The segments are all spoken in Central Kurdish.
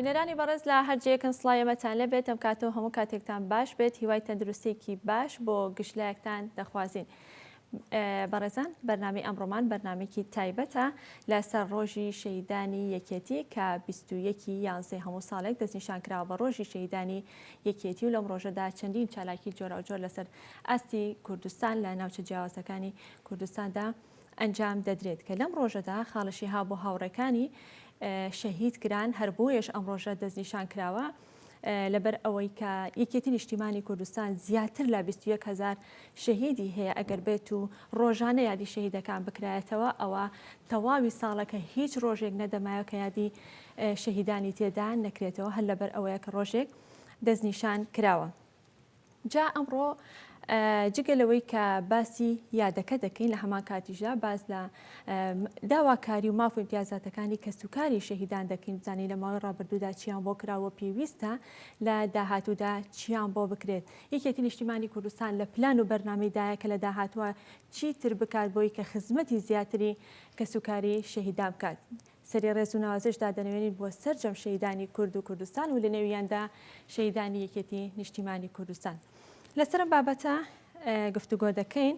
بینەرانی بەڕێز لە هەرجەیەکن سڵایەمەتان لەبێت ئەم کاتەوە هەموو کاتێکتان باش بێت هیوای تەندروستێکی باش بۆ گشتلایەکتان دەخوازین. بەڕێزان بەرنامەی ئەمڕۆمان بەرنامێکی تایبەتە لەسەر ڕۆژی شەهیدانی یەکێتی کە 21 یانزەی هەموو ساڵێک دەستنیشانکراوە بە ڕۆژی شەهیدانی یەکێتی و لەم ڕۆژەدا چەندین چالاکی جۆراوجۆر لەسەر ئاستی کوردستان لە ناوچە جیاوازەکانی کوردستاندا ئەنجام دەدرێت کە لەم ڕۆژەدا خاڵشی ها بۆ هاوڕەکانی شەهید کران هەر بۆیەش ئەم ڕۆژە دەستنیشان کراوە لەبەر ئەوەی کە یەکێتی نیشتیمانی کوردستان زیاتر لە 21,000 شەهیدی هەیە ئەگەر بێت و ڕۆژانە یادی شەهیدەکان بکرایەتەوە ئەوە تەواوی ساڵەکە هیچ ڕۆژێک نەدەمایە کە یادی شەهیدانی تێدا نەکرێتەوە هەر لەبەر ئەوەیە کە ڕۆژێک دەستنیشان کراوە. جا ئەمڕۆ جگەلەوەی کە باسی یادەکە دەکەین لە هەمان کاتیژدا باز لە داواکاری و ماف و امتیازاتەکانی کەسوکاری شەهیدان دەکەین بزانین لە ماوەی ڕابردوودا چیان بۆ کراوە پێویستە لە داهاتوودا چیان بۆ بکرێت. یەکێتی نیشتیمانی کوردستان لە پلان و بەرنامەیدایە کە لە داهاتووە چیتر بکات بۆی کە خزمەتی زیاتری کەسوکاری شەهیدان بکات. سەری ڕێز و ناوازشدا دەنوێنین بۆ سەرجەم شەهیدانی کورد و کوردستان و لە نێویاندا شەهیدانی یەکێتی نیشتیمانی کوردستان. لەسەرم بابەتە گفتوگۆ دەکەین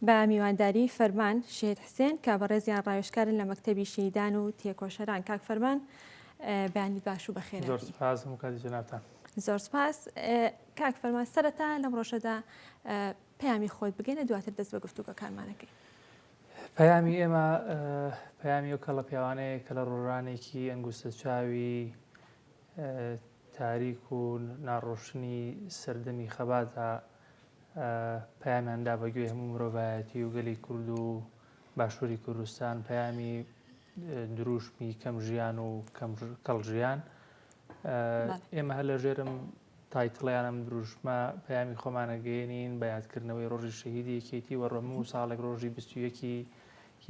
بە میوانداری فەرمان شێد حسێن کە بەڕێزیان ڕاوێژکارن لە مەکتەبی شەهیدان و تێکۆشەران. کاک فەرمان بەیانی باش و بەخێر. زۆر سپاس هەموو کاتی جەنابتان. زۆر سپاس. کاک فەرمان سەرەتا لەم ڕۆژەدا پەیامی خۆت بگەینە دواتر دەست بە گفتوگۆکارمانەکەی. پەیامی ئێمە پەیامی ئەو کەڵە پیاوانەیە کە لە ڕۆژانێکی ئەنگوستە چاوی تاریک و ناڕۆشنی سەردەمی خەباتە پەیامیاندا بەگوێ هەموو مرۆڤایەتی و گەلی کورد و باشووری کوردستان پەیامی دروشمی کەم ژیان و کەڵ ژیان. ئێمە هەر لە ژێرم تایتڵیانم دروشمە پەیامی خۆمانەگەێنین بە یادکردنەوەی ڕۆژی شەهیدی یەکێتی وە هەموو ساڵێک ڕۆژی 21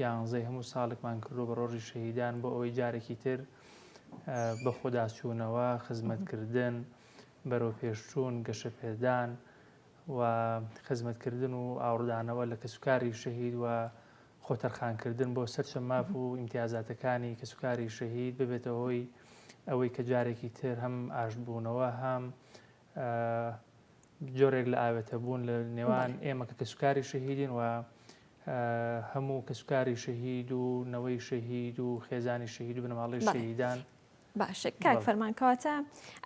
یانزەی هەموو ساڵێکمان کردو بە ڕۆژی شەهیدان بۆ ئەوەی جارێکی تر بە خۆداچوونەوە خزمەتکردن بەرەو پێشچوون گەشەپێدان و خزمەتکردن و ئاوردانەوە لە کەسوکاری شەهید و خۆتەرخانکردن بۆ سەرچە ماف و ئیمتیازاتەکانی کەسوکاری شەهید ببێتەوە هۆی ئەوەی کە جارێکی تر هەم ئاشتبوونەوە هەم جۆرێک لە ئاوێتەبوون لە نێوان ئێمە کە کەسوکاری شەهیدین و هەموو کەسوکاری شەهید و نەوەی شەهید و خێزانی شەهید و بنەماڵی شەهیدان. باشە کاک فەرمانکەواتە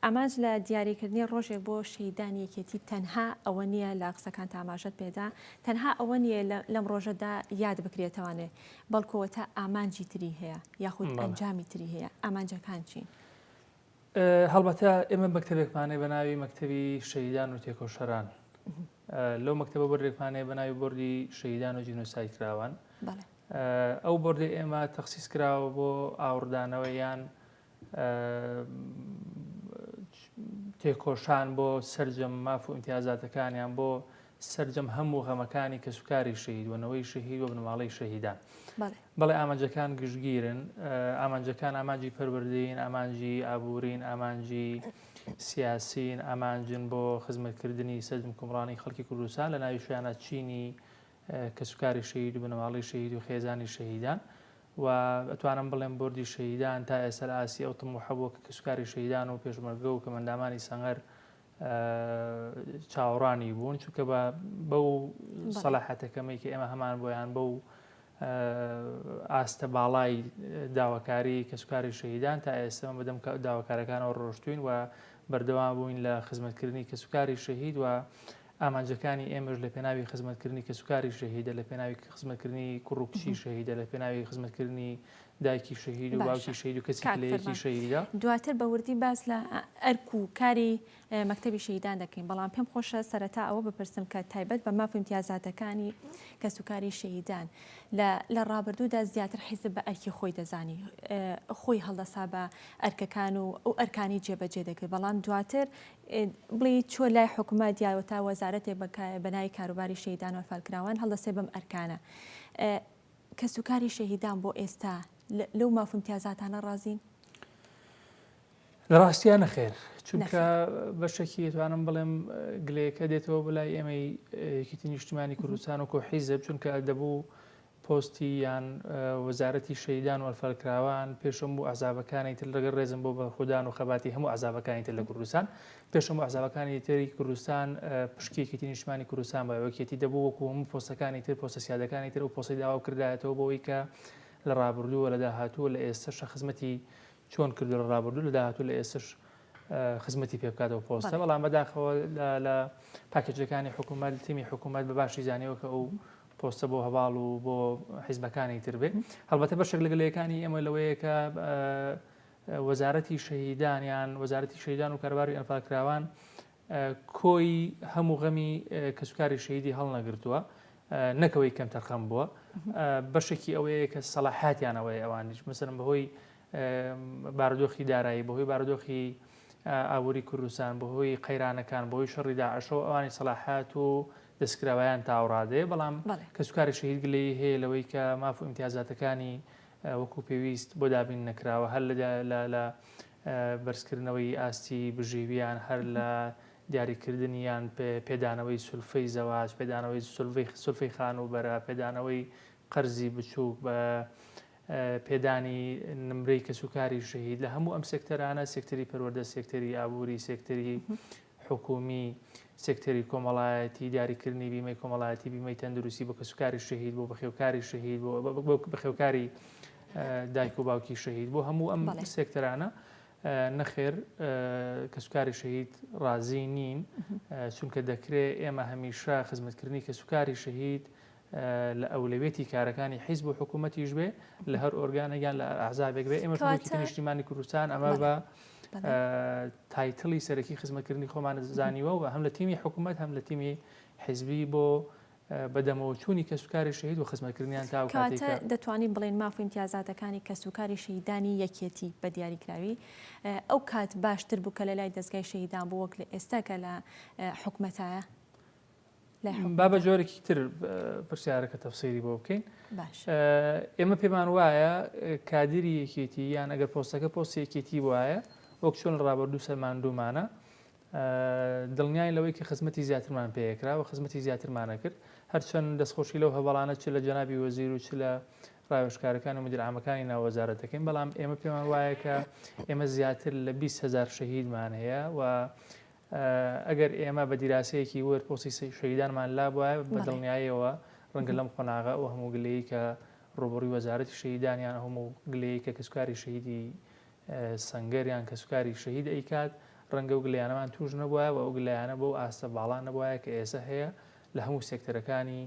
ئاماژ لە دیاریکردنی ڕۆژێک بۆ شەهیدانی یەکێتی تەنها ئەوە نییە لە قسەکان ئاماژەت پێدا تەنها ئەوە نییە لەم ڕۆژەدا یاد بکرێتەوانێ بەڵکوەوەتە ئامانجی تری هەیە یاخود ئەنجامی تری هەیە ئامانجەکان چین؟ هەڵبەتە ئێمە مەکتەبێکمانەی بە ناوی مەکتەبی شەهیدان و تێکۆشەران لەو مەکتەبە بەردێکمانەیە بە ناوی بۆردی شەهیدان و جینۆساید کراوان. ئەو بۆردی ئێمە تەخسیس کراوە بۆ ئاوردانەوە یان تێکۆشان بۆ سەرجەم ماف و ئیمتیازاتەکانیان بۆ سەرجەم هەموو غەمەکانی کەسوکاری شەهید و نەوەی شەهید و بنەماڵەی شەهیدان. بەڵێ ئامانجەکان گشتگیرن، ئامانجەکان ئامانجی پەروەردەین، ئامانجی ئابوورین، ئامانجی سیاسین، ئامانجن بۆ خزمەتکردنی سەرجەم کۆمەڵانی خەڵکی کوردستان لە ناوی شوێنە چینی کەسوکاری شەهید و بنەماڵەی شەهید و خێزانی شەهیدان. و ئەتوانم بڵێم بۆردی شەهیدان تا ئێستا لە ئاسی ئەو تەموحە بووە کە کەسوکاری شەهیدان و پێشمەرگە و کەمەندامانی سەنگەر چاوەڕانی بوون چونکە بەو سەلاحەتەکەمەی کە ئێمە هەمان بۆیان بەو ئاستە باڵای داواکاری کەسوکاری شەهیدان تا ئێستا بەدەم داواکارەکانەوە ڕۆشتوین و بەردەوام بووین لە خزمەتکردنی کەسوکاری شەهید و ئامانجەکانی ئێمەش لە پێناوی خزمەتکردنی کەسوکاری شەهیدە لە پێناوی خزمەتکردنی کوڕ و کچی شەهیدە لە پێناوی خزمەتکردنی دایکی شەهید و باوکی شەهید و کەسی لە یەکی شەهیدە. دواتر بە وردی باس لە ئەرک و کاری مەکتەبی شەهیدان دەکەین بەڵام پێم خۆشە سەرەتا ئەوە بپرسم کە تایبەت بە ماف و امتیازاتەکانی کەسوکاری شەهیدان لە ڕابردوودا زیاتر حیزب بە ئەرکی خۆی دەزانی خۆی هەڵدەسا بە ئەرکەکان و ئەو ئەرکانی جێبەجێ دەکرد بەڵام دواتر بڵێ چۆ لای حکوومەت دیاوەتا وەزارەتێ بەناوی کاروباری شەهیدان و فەلکراوان هەڵدەسێ بەم ئەرکانە کەسوکاری شەهیدان بۆ ئێستا لەو ماف و امتیازاتانە ڕازین؟ لە ڕاستیانە خێر چونکە بەشێکی توانم بڵێم گلەیەکە دێتەوە بەلای ئێمەی یەکێتی نیشتیمانی کوردستان و کۆ حیزب چونکە دەبوو پۆستی یان وەزارەتی شەهیدان و ئەلفەلکراوان پێشەم بوو ئەحزابەکانی تر لەگەڵ ڕێزم بۆ بەخودان و خەباتی هەموو ئەحزابەکانی تر لە کوردستان پێشەم بوو ئەحزابەکانی تری کوردستان پشکێکی نیشتمانی کوردستان بە یەکێتی دەبوو وەکو هەموو پۆستەکانی تر پۆستە سیادەکانی تر و پۆستی داوا کردایەتەوە بۆەوەی کە لە ڕابردووە لە داهاتوو لە ئێستش خزمەتی چۆن کردو لە ڕابردوو لە داهاتوو لە ئێستش خزمەتی پێ بکاتەوە پۆستە بەڵام بەداخەوە لە پاکێجەکانی حکوومەت تیمی حکوومەت بە باشی زانیەوە کە ئەو پۆستە بۆ هەواڵ و بۆ حیزبەکانی تر بێ هەڵبەتە بەشێک لە گلەکانی ئێمە لەوەیە کە وەزارەتی شەهیدان یان وەزارەتی شەهیدان و کاروباری ئەلفەلکراوان کۆی هەموو غەمی کەسوکاری شەهیدی هەڵنەگرتووە نەکەوەی کەم تەرخەم بووە بەشێکی ئەوەیە کە سەلاحاتیانەوەی ئەوانیش مەسەڵەن بەهۆی بارودۆخی دارایی بەهۆی بارودۆخی ئابووری کوردستان بەهۆی قەیرانەکان بەهۆی شەڕی داعشەوە ئەوانی سەلاحات و دەستکراوەیان تاوڕادێ بەڵام کەسوکاری شەهید گلەی هەیە لەوەی کە ماف و ئیمتیازاتەکانی وەکو پێویست بۆ دابین نەکراوە هەر لە بەرزکردنەوەی ئاستی بژێویان هەر لە دیاریکردنیان پێدانەوەی سولفەی زەواج پێدانەوەی سولفەی خانوبەرە پێدانەوەی قەرزی بچووک بە پێدانی نمرەی کەسوکاری شەهید لە هەموو ئەم سێکتەرانە سێکتەری پەروەردە سێکتەری ئابووری سێکتەری حکومی سێکتەری کۆمەڵایەتی دیاریکردنی بیمەی کۆمەڵایەتی بیمەی تەندروستی بۆ کەسوکاری شەهید بۆ بەخێوکاری شەهید بۆ بەخێوکاری دایک و باوکی شەهید بۆ هەموو ئەم سێکتەرانە نەخێر کەسوکاری شەهید ڕازی نین چونکە دەکرێت ئێمە هەمیشە خزمەتکردنی کەسوکاری شەهید لە ئەولەوێتی کارەکانی حیزب و حکوومەتیش بێ لە هەر ئۆرگانەیان لە ئەحزابێک بێ ئێمە کوردی نیشتیمانی کوردستان ئەمە بە تایتڵی سەرەکی خزمەتکردنی خۆمان زانیوە و هەم لە تیمی حکوومەت هەم لە تیمی حیزبی بۆ بەدەمەوەچوونی کەسوکاری شەهید و خزمەتکردنیان تا کاتە دەتوانین بڵێن ماف و ئیمتیازاتەکانی کەسوکاری شەهیدانی یەکێتی بە دیاریکراوی ئەو کات باشتر بوو کە لە لای دەستگای شەهیدان بوو وەک لە ئێستا کە لە حکوومەتایە با بە جۆرێکی تر پرسیارەکە تەفسیری بۆ بکەین ئێمە پێمان وایە کادری یەکێتی یان ئەگەر پۆستەکە پۆستی یەکێتی وایە وەک چۆن ڕابردوو سەرماندوومانە دڵنیای لەوەی کە خزمەتی زیاترمان پێکرا و خزمەتی زیاترمانە کرد هەرچەند دەستخۆشی لەو هەواڵانە چ لە جەنابی وەزیر و چ لە ڕاوێژکارەکان و مدیرعامەکانی ناوەزارەتەکەین بەڵام ئێمە پێمان وایە کە ئێمە زیاتر لە 20,000 شەهیدمان هەیە و ئەگەر ئێمە بە دیراسەیەکی وەر پۆستی شەهیدانمان لا وایە بە دڵنیاییەوە ڕەنگە لەم قۆناغا و هەموو گلەیە کە ڕۆبڕووی وەزارەتی شەهیدانیان هەموو گلەیە کە کەسوکاری شەهیدی سەنگەریان کەسوکاری شەهید ئەیکات ڕەنگە و گلەیانەمان توش نەبووە و ئەو گلەیانە بۆ ئاستە باڵان نەبووە کە ئێستا هەیە لە هەموو سێکتەرەکانی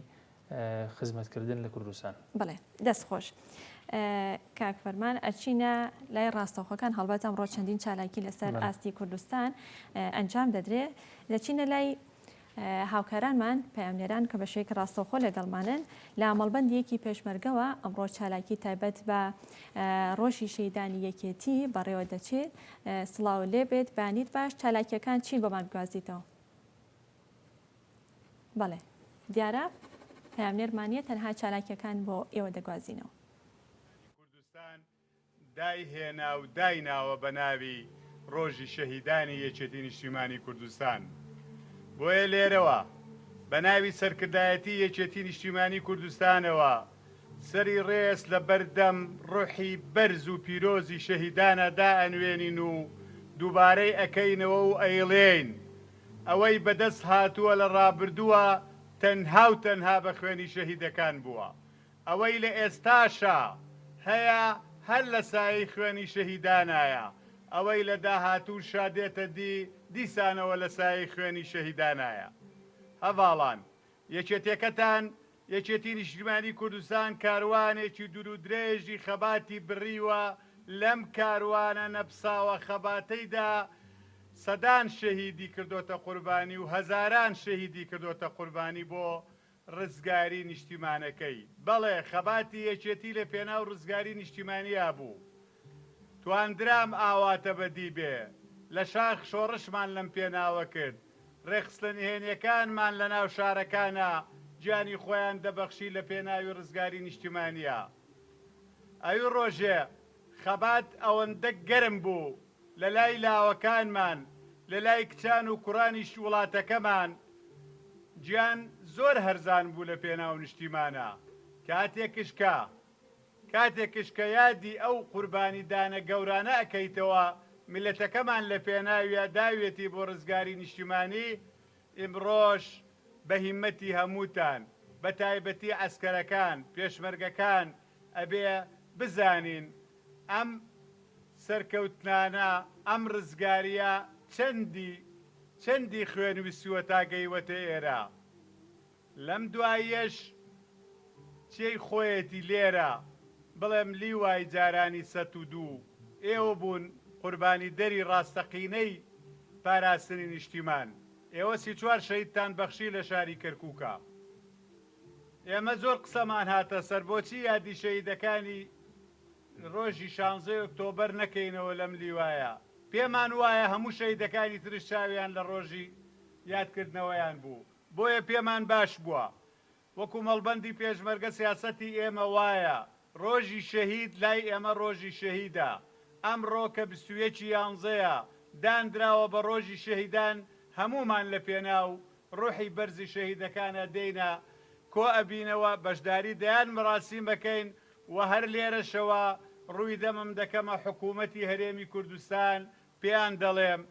خزمەتکردن لە کوردستان. بڵێ دەستخۆش. کاک فەرمان ئەچینە لای ڕاستەوخۆکان هەڵبەت ئەمڕۆ چەندین چالاکی لەسەر ئاستی کوردستان ئەنجام دەدرێت دەچینە لای هاوکارانمان پەیامنێران کە بەشێک ڕاستەوخۆ لەگەڵمانن لە ئەمەڵبەندیەکی پێشمەرگەوە ئەمڕۆ چالاکی تایبەت بە ڕۆژی شەهیدانی یەکێتی بەڕێوە دەچێت سڵاو لێبێت بانیت باش چالاکیەکان چین بۆمان بگوازیتەوە. بەڵێ دیارە پەیامنێرمانیە تەنها چالاکیەکان بۆ ئێوە دەگوازینەوە. کوردستان دایهێنا و دایناوە بە ناوی ڕۆژی شەهیدانی یەکێتی نیشتیمانی کوردستان. بۆیە لێرەوە بە ناوی سەرکردایەتی یەکێتی نیشتیمانی کوردستانەوە سەری ڕێز لە بەردەم ڕوحی بەرز و پیرۆزی شەهیدانە دائەنوێنین و دووبارەی ئەکەینەوە و ئەیڵێین ئەوەی بەدەست هاتووە لە ڕابردووە تەنها و تەنها بە خوێنی شەهیدەکان بووە. ئەوەی لە ئێستاشە هەیە هەر لە سایەی خوێنی شەهیدانایە. ئەوەی لە داهاتوو شادێتە دیسانەوە لە سایەی خوێنی شەهیدانایە. هەڤاڵان یەکێتیەکەتان یەکێتی نیشتیمانی کوردستان کاروانێکی دوور و درێژی خەباتی بڕیوە لەم کاروانە نەپساوە خەباتەیدا سەدان شەهیدی کردوتە قوربانی و هەزاران شەهیدی کردوتە قوربانی بۆ ڕزگاری نیشتیمانەکەی. بەڵێ خەباتی یەکێتی لە پێناو ڕزگاری نیشتیمانیا بوو. تواندرام ئاواتە بەدی بێ لە شاخ شۆڕشمان لەم پێناوە کرد. ڕێخستنهێنیەکانمان لە ناو شارەکانە گیانی خۆیان دەبەخشی لە پێناوی ڕزگاری نیشتیمانیا. ئەوی ڕۆژێ خەبات ئەوەندە گەرم بوو لە لای لاوەکانمان لە لای کچان و کوڕانیش وڵاتەکەمان گیان زۆر هەرزان بوو لە پێناو نیشتیمانە کاتێکش کە یادی ئەو قوربانی دانە گەورانە ئەەکەیتەوە میلەتەکەمان لە پێناویە داوێتی بۆ ڕزگاری نیشتیمانی ئیمڕۆژ بە هیمەتی هەمووتان بە تایبەتی ئەسکەرەکان پێشمەرگەکان ئەبێ بزانین ئەم سەرکەوتنانە ئەم ڕزگاریە چەندی خوێن ویسووە تا گەیوەتە ئێرە لەم دوایەش چێی خۆیەتی لێرە بڵێم لیوای جارانی 102 ئێوە بوون قوربانی دەری ڕاستەقینەی پاراستنی نیشتیمان ئێوە 34 شەیدتان بەخشی لە شاری کەرکووکە ئێمە زۆر قسەمان هاتە سەر بۆچی یادی شەیدەکانی ڕۆژی 16 ئۆکتۆبەر نەکەینەوە لەم لیوایە پێمان وایە هەموو شەیدەکانی ترش چاویان لە ڕۆژی یادکردنەوەیان بوو بۆیە پێمان باش بووە وەکو مەڵبەندی پێشمەرگە سیاسەتی ئێمە وایە ڕۆژی شەهید لای ئێمە ڕۆژی شەهیدە ئەمڕۆ کە 21 یانزەیە دانراوە بە ڕۆژی شەهیدان هەمومان لە پێناو ڕۆحی بەرزی شەهیدەکانە دێینە کۆ ئەبینەوە بەشداری دەیان مەراسیم بکەین و هەر لێرەشەوە ڕووی دەمم دەکەمە حکوومەتی هەرێمی کوردستان پێیان دەڵێم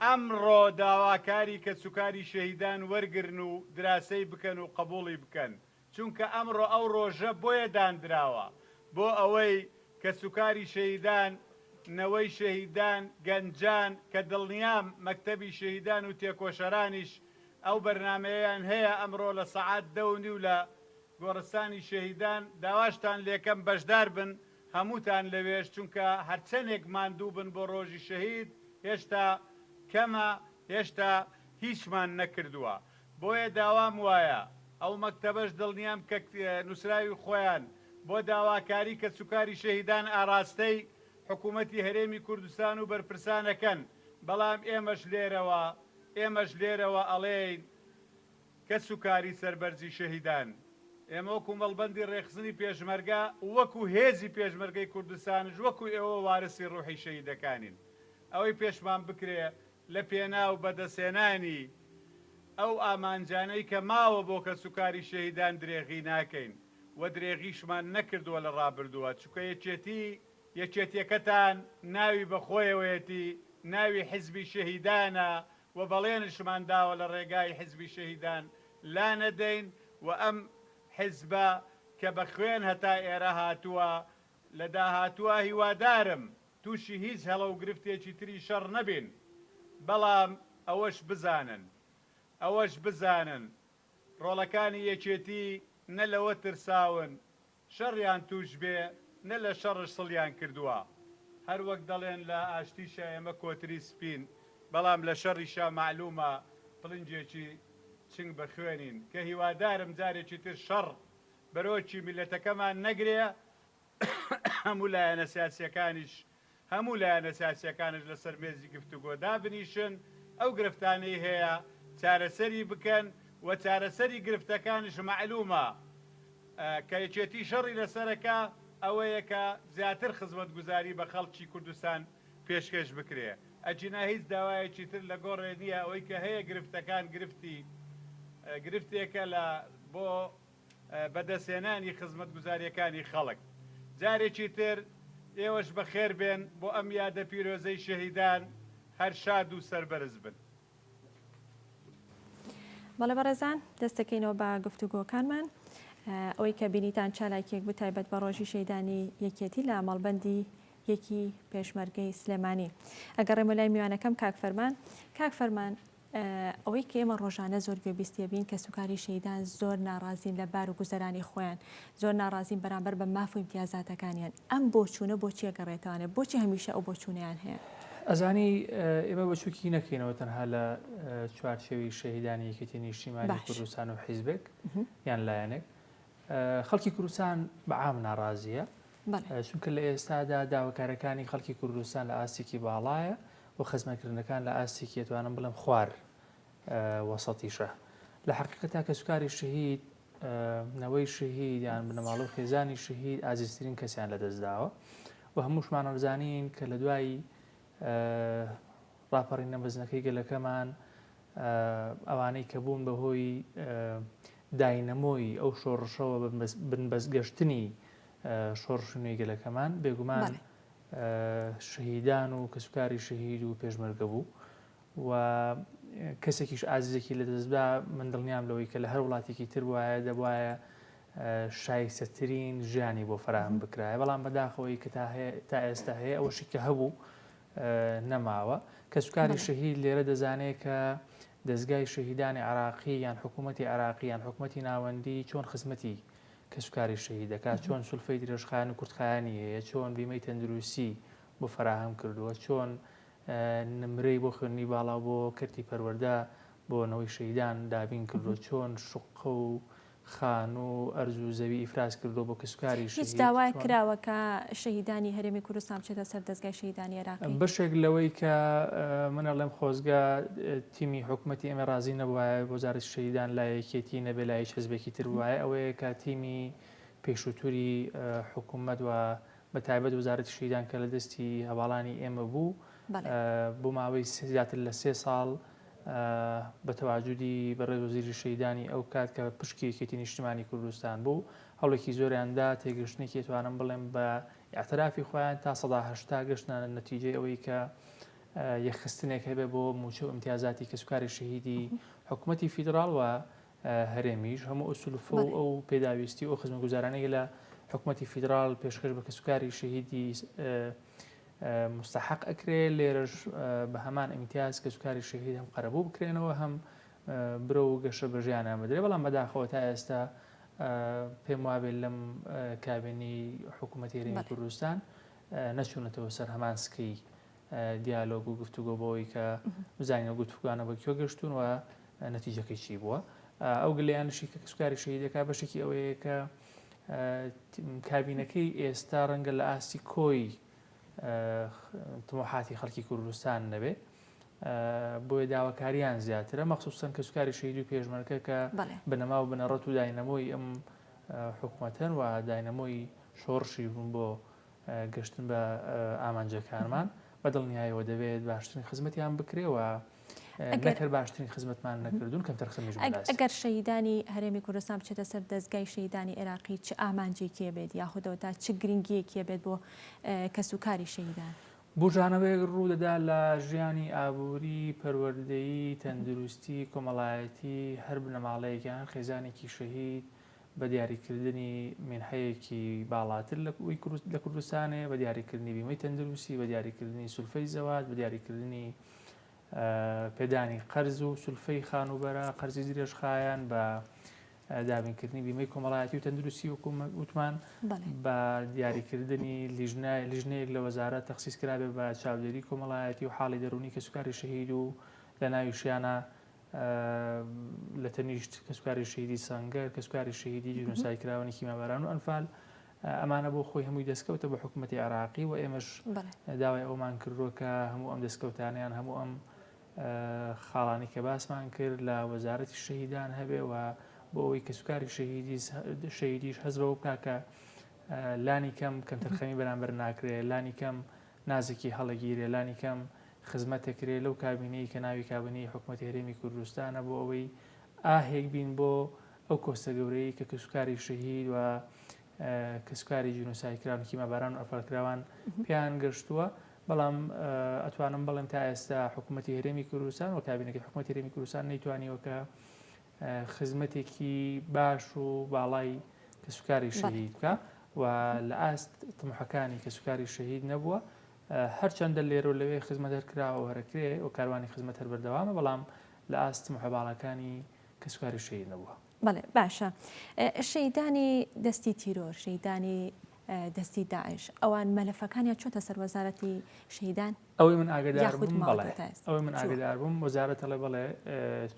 ئەمڕۆ داواکاری کە سوکاری شەهیدان وەرگرن و دراسەی بکەن و قبوڵی بکەن چونکە ئەمڕۆ ئەو ڕۆژە بۆیە دانراوە بۆ ئەوەی کە سوکاری شەهیدان نەوەی شەهیدان گەنجان کە دڵنیام مەکتەبی شەهیدان و تێکۆشەرانیش ئەو بەرنمەیەیان هەیە ئەمڕۆ لە سەعات 10:30 لە گۆڕستانی شەهیدان داواشتان لێکەم بەشدار بن هەمووتان لەوێش چونکە هەرچەندێک ماندوو بن بۆ ڕۆژی شەهید هێشتا کەمە هێشتا هیچمان نەکردووە بۆیە داوام وایە ئەو مەکتەبەش دڵنیام کە نووسراوی خۆیان بۆ داواکاری کە سوکاری شەهیدان ئاراستەی حکوومەتی هەرێمی کوردستان و بەرپرسانەکەن بەڵام ئێمەش لێرەوە ئەڵێین کە سوکاری سەربەرزی شەهیدان ئێمە وەکو مەڵبەندی ڕێخستنی پێشمەرگە وەکو هێزی پێشمەرگەی کوردستانش وەکو ئێوە وارسی ڕوحی شەهیدەکانین ئەوەی پێشمان بکرێ لە پێناو بەدەسێنانی ئەو ئامانجانەی کە ماوە بۆ کە سوکاری شەهیدان درێغی ناکەین و درێغیشمان نەکردووە لە ڕابردووە چونکە یەکێتیەکەتان ناوی بەخۆیەوەیەتی ناوی حیزبی شەهیدانە و بەڵێنشمان داوە لە ڕێگای حیزبی شەهیدان لا نەدەین و ئەم حیزبە کە بە خوێن هەتا ئێرە هاتووە لە داهاتووە هیوادارم تووشی هیچ هەڵە و گرفتێکی تری شەڕ نەبین بەڵام ئەوەش بزانن ڕۆڵەکانی یەکێتی نە لەوە ترساون شەڕیان توش بێ نە لە شەڕش سڵیان کردووە هەر وەک دەڵێن لە ئاشتیشە ئێمە کۆتری سپین بەڵام لە شەڕیشە معلومە پڵنجێکی چنگ بە خوێنین کە هیوادارم جارێکی تر شەڕ بەرۆکی میلەتەکەمان نەگرێ هەموو لایەنە سیاسیەکانش لەسەر مێزی گفتوگۆ دابنیشن ئەو گرفتانەی هەیە چارەسەری بکەن و چارەسەری گرفتەکانش معلومە کە یەکێتی شەڕی لەسەرەکە ئەوەیە کە زیاتر خزمەتگوزاری بە خەڵکی کوردستان پێشکەش بکرێ ئەجینا هیچ داوایەکی تر لە گۆڕێ نییە ئەوەی کە هەیە گرفتەکان گرفتێکە لە بۆ بەدەستێنانی خزمەتگوزاریەکانی خەڵک جارێکی تر ئێوەش بەخێر بێن بۆ ئەم یادە پیرۆزەی شەهیدان هەر شاد و سەربەرز بن. بەڵێ بەڕێزان دەستەکەینەوە بە گفتوگۆکانمان ئەوەی کە بینیتان چالاکێک بتایبەت بە ڕۆژی شەیدانی یەکێتی لە مەڵبەندی یەکی پێشمەرگەی سلێمانی ئەگەڕێمە لای میوانەکەم کاک فەرمان ئەوەی کە ئێمە ڕۆژانە زۆر گوێبیستیە بین کە سوکاری شەیدان زۆر ناڕازین لە بار و گوزەرانی خۆیان زۆر ناڕازین بەرامبەر بە ماف و امتیازاتەکانیان ئەم بۆچوونە بۆچی ئەگەڕێتوانێت بۆچی هەمیشە ئەو بۆچوونیان هەیە ئەزانی ئێمە بەچووکی نەکەینەوە تەنها لە چوارچێوی شەهیدانی یەکێتی نیشتیمانی کوردستان و حیزبێک یان لایەنێک خەڵکی کوردستان بەعام ناڕازیە چونکە لە ئێستادا داواکارەکانی خەڵکی کوردستان لە ئاستێکی باڵایە و خزمەتکردنەکان لە ئاستێکی ئەتوانم بڵێم خوار وەسەتیشە لە حقیقەتا کە سوکاری شەهید نەوەی شەهید یان بنەماڵە و خێزانی شەهید ئازیزترین کەسیان لەدەستداوە و هەمووشمان ڕزانین کە لە دوایی ڕاپەڕینە مەزنەکەی گەلەکەمان ئەوانەی کە بوون بەهۆی داینەمۆی ئەو شۆڕشەوە بنبەستگەشتنی شۆڕشی نوێگەلەکەمان بێگومان شەهیدان و کەسوکاری شەهید و پێشمەرگە بوو و کەسێکیش ئازیزێکی لە دەستدا من دڵنیام لەوەی کە لە هەر وڵاتێکی تر وایە دەبواە شایستەترین ژیانی بۆ فراهم بکرایە بەڵام بەداخەوەی کە تا ئێستا هەیە ئەوەشی کە هەبوو نەماوە کەسوکاری شەهید لێرە دەزانێت کە دەستگای شەهیدانی عراقی یان حکوومەتی عراقی یان حکوومەتی ناوەندی چۆن خزمەتی کەسوکاری شەهید دەکات چۆن سولفەی درێژخایەن و کورتخایانی هەیە چۆن بیمەی تەندروستی بۆ فراهم کردووە چۆن نمرەی بۆ خوێندنی باڵا بۆ کردی پەروەردە بۆنەوەی شەهیدان دابین کردووە چۆن شوقە و خان و ئەرز و زەوی ئیفراز کردو بۆ کەسوکاری شەهید هیچ داوای کراوە کە شەهیدانی هەرێمی کوردستان بچێتە سەر دەستگای شەهیدانی عێراقی بەشێک لەوەی کە منە لەم خۆزگە تیمی حکوومەتی ئێمە رازی نەبووایە وەزارەتی شەهیدان لایەکێتی نەبێ لای حزبێکی تر بووایە ئەوەیە کە تیمی پێشووتوری حکوومەت و بە تایبەت وەزارەتی شەهیدان کە لە دەستی هەواڵانی ئێمە بوو بۆ ماوەی زیاتر لە 3 ساڵ بە تەواجودی بەڕێز وەزیری شەهیدانی ئەو کات کە پشکی یەکێتی نیشتیمانی کوردستان بوو هەوڵێکی زۆریاندا تێگەشتنێکی توانم بڵێم بە ئاعترافی خۆیان تا 180 گەشتە نەتیجەی ئەوەی کە یەخستنێک هەبێ بۆ موچە و ئیمتیازاتی کەسوکاری شەهیدی حکوومەتی فیدراڵ و هەرێمیش هەموو ئوسولفە و ئەو پێداویستی و خزمەتگوزارانەی لە حکوومەتی فیدراڵ پێشکەش بە کەسوکاری شەهیدی مستحق ئەکرێ لێرەش بە هەمان ئیمتیاز کەسوکاری شەهید هەم قەرەبوو بکرێنەوە هەم برە و گەشە بەژیان ئەمەدرێ بەڵام بەداخەوە تا ئێستا پێم وابێت لەم کابینی حکوومەتی هەرێمی کوردستان نەچوونەتەوە سەر هەمان سکەی دیالۆگ و گفتوگۆ بەوەی کە بزانینە گفتوگوانە بە کێ گەشتون و نەتیجەکەی چی بووە ئەو گلەیانشی کە کەسوکاری شەهیدەکە بەشێکی ئەوەیە کە کابینەکەی ئێستا ڕەنگە لە ئاستی کۆی تمۆحاتی خەڵکی کوردستان نەبێ بۆیە داواکاریان زیاترە مەخسووسەن کەسوکاری شەهید و پێشمەرگە کە بنەما و بنەڕەت و داینەمۆی ئەم حکوومەتەن و داینەمۆی شۆڕشی بوون بۆ گەشتن بە ئامانجەکانمان بەدڵنیایەوە دەبێت باشترین خزمەتیان بکرێەوە نەکرد باشترین خزمەتمان نەکردوون کەم تەرخەمیش بەدەست ئەگەر شەهیدانی هەرێمی کوردستان بچێتە سەر دەستگای شەهیدانی عێراقی چ ئامانجێکی بێت یاخودەوە تا چ گرنگیەکی بێت بۆ کەسوکاری شەهیدان بژانەوەیەک ڕوودەدا لە ژیانی ئابووری پەروەردەیی تەندروستی کۆمەڵایەتی هەر بنەماڵەیەکیان خێزانێکی شەهید بە دیاریکردنی مینحەیەکی باڵاتر لە کوردستانێ بە دیاریکردنی بیمەی تەندروستی بە دیاریکردنی سولفەی زەواج بە دیاریکردنی پێدانی قەرز و سولفەی خانوبەرە قەرزی درێژخایەن بە دابینکردنی بیمەی کۆمەڵایەتی و تەندروستی وتمان بە دیاریکردنی لیژنەیەک لە وەزارەت تەخسیس کرابێ بە چاودێری کۆمەڵایەتی و حاڵی دەرونی کەسوکاری شەهید و لە ناویشیانە لە تەنیشت کەسوکاری شەهیدی سەنگەر کەسوکاری شەهیدی جنۆسای کراوەی کیمەبەران و ئەنفال ئەمانە بۆ خۆی هەمووی دەستکەوتە بە حکوومەتی عراقی و ئێمەش داوای ئەومان کردووە کە هەموو ئەم دەستکەوتانیان هەموو ئەم خاڵانی کە باسمان کرد لە وەزارەتی شەهیدان هەبێ و بۆ ئەوەی کەسوکاری شەهیدیش هەست بەوە بکا کە لانی کەم تەرخەمی بەرامبەر ناکرێت لانی کەم نازێکی هەڵەگیرێ لانی کەم خزمەتێکرێت لەو کابینەی کە ناوی کابینەی حکوومەتی هەرێمی کوردستانە بۆ ئەوەی ئاهێک بین بۆ ئەو کۆستە گەورەی کە کەسوکاری شەهید و کەسوکاری جنۆسای کراوەی کیمەبەران و ئەفەرکراوان پێیان گەشتووە بەڵام ئەتوانم بڵێم تا ئێستا حکوومەتی هەرێمی کوردستان و کابینەکەی حکوومەتی هەرێمی کوردستان نەیتوانیوە کە خزمەتێکی باش و باڵای کەسوکاری شەهید بکە و لە ئاست تمحەکانی کەسوکاری شەهید نەبووە هەرچەندە لێرە و لەوێ خزمەت هەرکراوە هەرەکرێ و کاروانی خزمەت هەر بەردەوامە بەڵام لە ئاست تمحەباڵەکانی کەسوکاری شەهید نەبووە. بەڵێ باشە شەهیدانی دەستی تیرۆر شەهیدانی دەستی داعش ئەوان مەلەفەکانیان چۆتە سەر وەزارەتی شەهیدان ئەوەی من ئاگدار بووم بەڵێ ئەوەی من ئاگدار بووم وەزارەتەڵێ بڵێ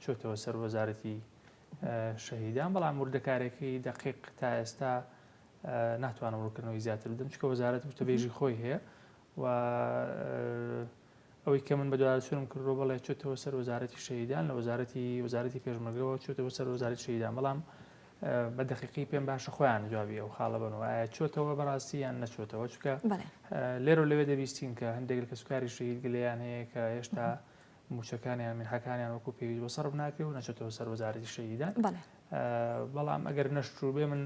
چۆتەوە سەر وەزارەتی شەهیدان بەڵام وردەکارێکی دەقیق تا ئێستا ناتوانم ڕووکردنەوەی زیاتر بدەم چکە وەزارەت وتەبێژی خۆی هەیە و ئەوەی کە من بەدوای چۆنم کردڕۆ بڵێ چۆتەوە سەر وەزارەتی شەهیدان لە وەزارەتی پێشمەرگەوە چۆتەوە سەر وەزارەتی شەهیدان بەڵام بە دقیقی پێم باشە خۆیان جوابی ئەو خاڵە بنەوە ئایا چۆتەوە بەڕاستی یان نەچۆتەوە چکە لێرە لەوێ دەبیستین کە هەندێک لە کەسوکاری شەهید گلەیان هەیە کە هێشتا موچەکانیان منحەکانیان وەکو پێویست بۆ سەرف ناکرێ و نەچێتەوە سەر وەزارەتی شەهیدان بەڵام ئەگەر نەشتوو بێ من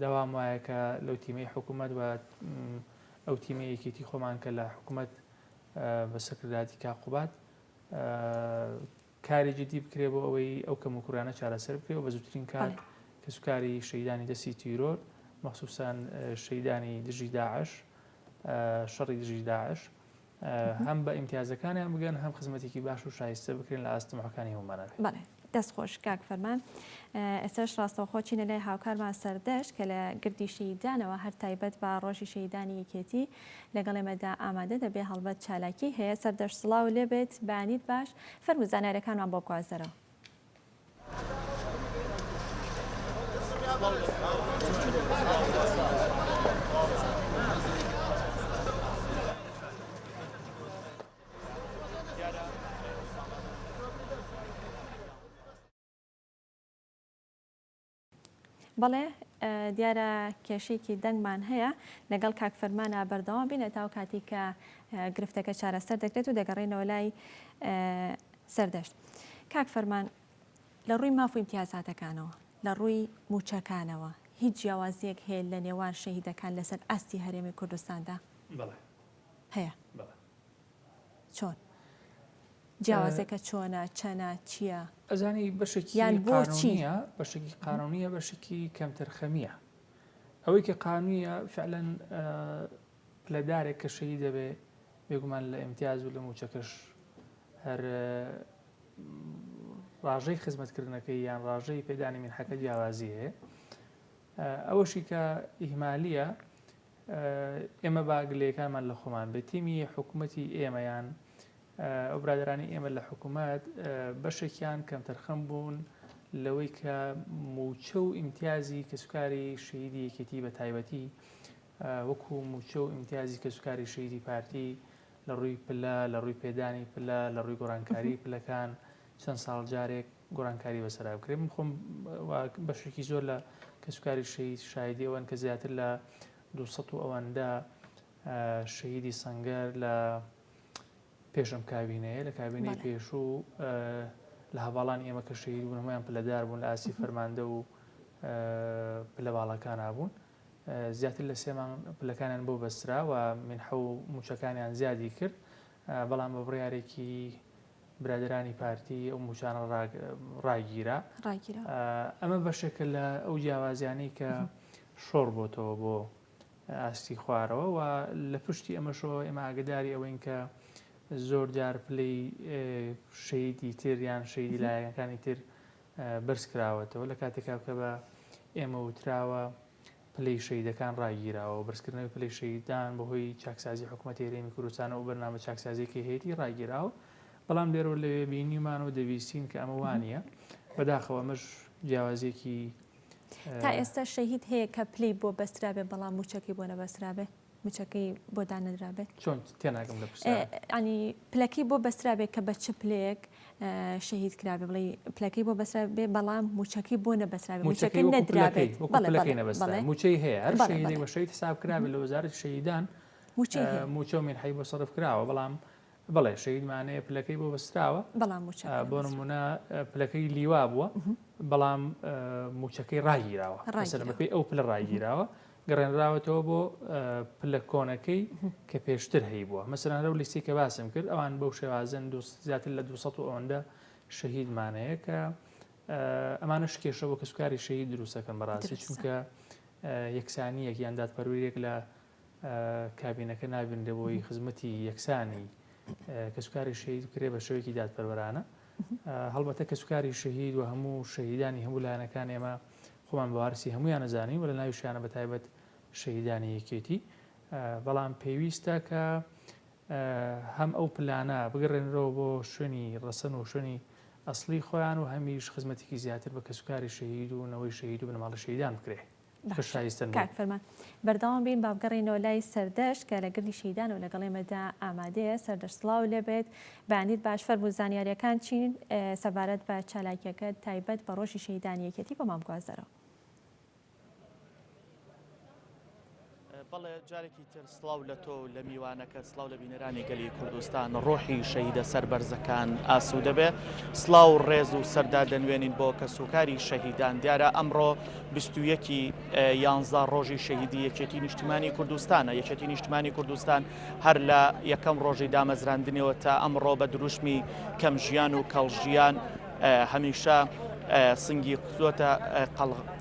داوام وایە کە لەو تیمەی حکوومەت و ئەو تیمە یەکێتی خۆمان کە لە حکوومەت بە سەکرداتی کاقوبات کاری جدی بکرێ بۆ ئەوەی ئەو کەم و کوڕانە چارەسەر بکرێەوە بە زووترین کار کە سوکاری شەیدانی دەستی تیرۆر مەخسوسان شەیدانی دژی داعش شەڕی دژی داعش هەم بە ئیمتیازەکانیان بگەن هەم خزمەتێکی باش و شایستە بکرێن لە ئاستەمەکانی هەمومانە. دەستخۆش کاک فەرمان ئێستاش ڕاستەوخۆ چینە لای هاوکارمان سەردەشت کە لە گردی شەیدانەوە هەر تایبەت بە ڕۆژی شەیدانی یەکێتی لەگەڵ ئێمەدا ئامادە دەبێ هەڵبەت چالاکی هەیە سەردەشت سڵاو لێبێت بانیت باش فەرموو زانایەکانمان بۆ بگوازەرەوە. بەڵێ دیارە کێشەیەکی دەنگمان هەیە لەگەڵ کاک فەرمانە بەردەوام بینە تا و کاتی کە گرفتەکە چارەسەر دەکرێت و دەگەڕێنەوە لای سەردەشت. کاک فەرمان لە ڕووی ماف و ئیمتیازاتەکانەوە لە ڕووی موچەکانەوە هیچ جیاوازیەک هەیە لە نێوان شەهیدەکان لەسەر ئاستی هەرێمی کوردستاندا؟ هەیە. چۆن؟ جیاوازەکە چۆنە چەنە چییە؟ ئەزانی بەشێکی قانونیە بەشێکی قانونیە بەشێکی کەمتر خەمیە. ئەوەی کە قانونیە فعلەن پلەدارێک کە شەهید دەبێ بێگومان لە ئیمتیاز و لە موچەکەش هەر ڕاژەی خزمەتکردنەکەی یان ڕاژەی پێدانی مینحەکە جیاوازی هەیە. ئەوەشی کە ئیهمالیە ئێمە باگلەکانمان لە خۆمان بێت تیمی حکوومەتی ئێمەیان ئەو برادرانی ئێمە لە حکوومەت بەشێکیان کەمتەرخەم بوون لەوەی کە موچە و ئیمتیازی کەسوکاری شەهیدی یەکێتی بە تایبەتی وەکو موچە و ئیمتیازی کەسوکاری شەهیدی پارتی لە ڕووی پلە لە ڕووی پێدانی پلە لە ڕووی گۆڕانکاری پلەکان چەند ساڵ جارێک گۆڕانکاری بەسەرا بکرێت. من خۆم بەشێکی زۆر لە کەسوکاری شەهید شایدی ئەوەن کە زیاتر لە 200 و ئەوەندە شەهیدی سەنگەر لە پێشم کابینەیە لە کابینەی پێشوو لە هەواڵانی ئێمە کە شەهید بوون هەمویان پلەدار بوون لە ئاسی فەرماندە و پلە باڵەکان هابوون. زیاتر لە 3 مانگ پلەکانیان بۆ بەسترا و مینحە و موچەکانیان زیادی کرد بەڵام بە بڕیارێکی برادرانی پارتی ئەو موچانە ڕاگیرا. ئەمە بەشێکە لە ئەو جیاوازیانەی کە شۆڕ بۆتەوە بۆ ئاستی خوارەوە و لە پشتی ئەمەشەوە ئێمە ئاگداری ئەوەین کە زۆر جار پلەی شەهیدی تر یان شەهیدی لایەنەکانی تر بەرز کراوەتەوە لە کاتێکا کە بە ئێمە وتراوە پلەی شەهیدەکان ڕاگیراوە بەرزکردنەوەی پلەی شەهیدان بەهۆی چاکسازی حکوومەتی هەرێمی کوردستان و بەرنامە چاکسازیەکەی هەیەی ڕاگیراوە بەڵام لێرەوە لەوێ بینیمانەوە دەویستین کە ئەمە وانە بەداخەوە ئەمەش جیاوازیەکی تا ئێستا شەهید هەیە کە پلەی بۆ بەسترابێ بەڵام موچەکەی بۆ نەبەسترابێ موچەکەی بۆ دانەدرابێت چۆن تێناگەم لە ئەنی پلەکەی بۆ بەسترابێت کە بە چ پلەیەک شەهید کرابێ بڵێ پلەکەی بۆ بەسترابێ بەڵام موچەکەی بۆ نەبەسترابێت موچەکەی نەدرابێت موچەی هەیە هەر شەهیدێک بە شەهید حساب کرابێت لە وەزارەتی شەهیدان موچە و مینحەی بۆ سەرف کراوە بەڵام بەڵێ شەهیدمانەیە پلەکەی بۆ بەستراوە بەڵام بۆ نمونە پلەکەی لیوا بووە بەڵام موچەکەی ڕاگیراوە مەسەلەن ئەو پلە ڕاگیراوە گەڕێنراوەتەوە بۆ پلە کۆنەکەی کە پێشتر هەیە بووە مەسەلەن لەو لیستی کە باسم کرد ئەوان بەو شێوازن زیاتر لە 200 و ئەوەندە شەهیدمانەیە کە ئەمانش کێشە بۆ کەسوکاری شەهید دروستەکەن بەڕاستی چونکە یەکسانیەک یان دادپەروەریەک لە کابینەکە نابێنرێ بۆی خزمەتی یەکسانی کەسوکاری شەهید بکرێ بە شێوەیەکی دادپەروەرانە هەڵبەتە کەسوکاری شەهید و هەموو شەهیدانی هەموو لایەنەکان ئێمە خۆمان بەوارسی هەمویان نەزانین و لە ناویشیانە بە تایبەت شەهیدانی یەکێتی بەڵام پێویستە کە هەم ئەو پلانە بگەڕێنرەوە بۆ شوێنی ڕەسەن و شوێنی ئەسڵی خۆیان و هەمیش خزمەتێکی زیاتر بە کەسوکاری شەهید و نەوەی شەهید و بنەماڵی شەهیدان بکرێ. کاک فەرمان بەردەوام بین با بگەڕێنەوە لای سەردەشت کە لە گردی شەهیدان و لەگەڵ ئێمەدا ئامادەیە سەردەشت سڵاو لێبێت بەیانیت باش فەرموو زانیاریەکان چین سەبارەت بە چالاکیەکە تایبەت بە ڕۆژی شەهیدانی یەکێتی بۆ مام گوازەرەوە. بەڵێ جارێکی تر سڵاو لە تۆ لە میوانەکە سڵاو لە بینەرانی گەلی کوردستان ڕۆحی شەهیدە سەربەرزەکان ئاسوودە دەبێ سڵاو ڕێز و سەردا دەنوێنین بۆ کەسوکاری شەهیدان دیارە ئەمڕۆ 21 ڕۆژی شەهیدی یەکێتی نیشتیمانی کوردستانە یەکێتی نیشتیمانی کوردستان هەر لە یەکەم ڕۆژی دامەزراندنەوە تا ئەمڕۆ بە دروشمی کەم ژیان و کەڵژیان هەمیشە سنگی قوتە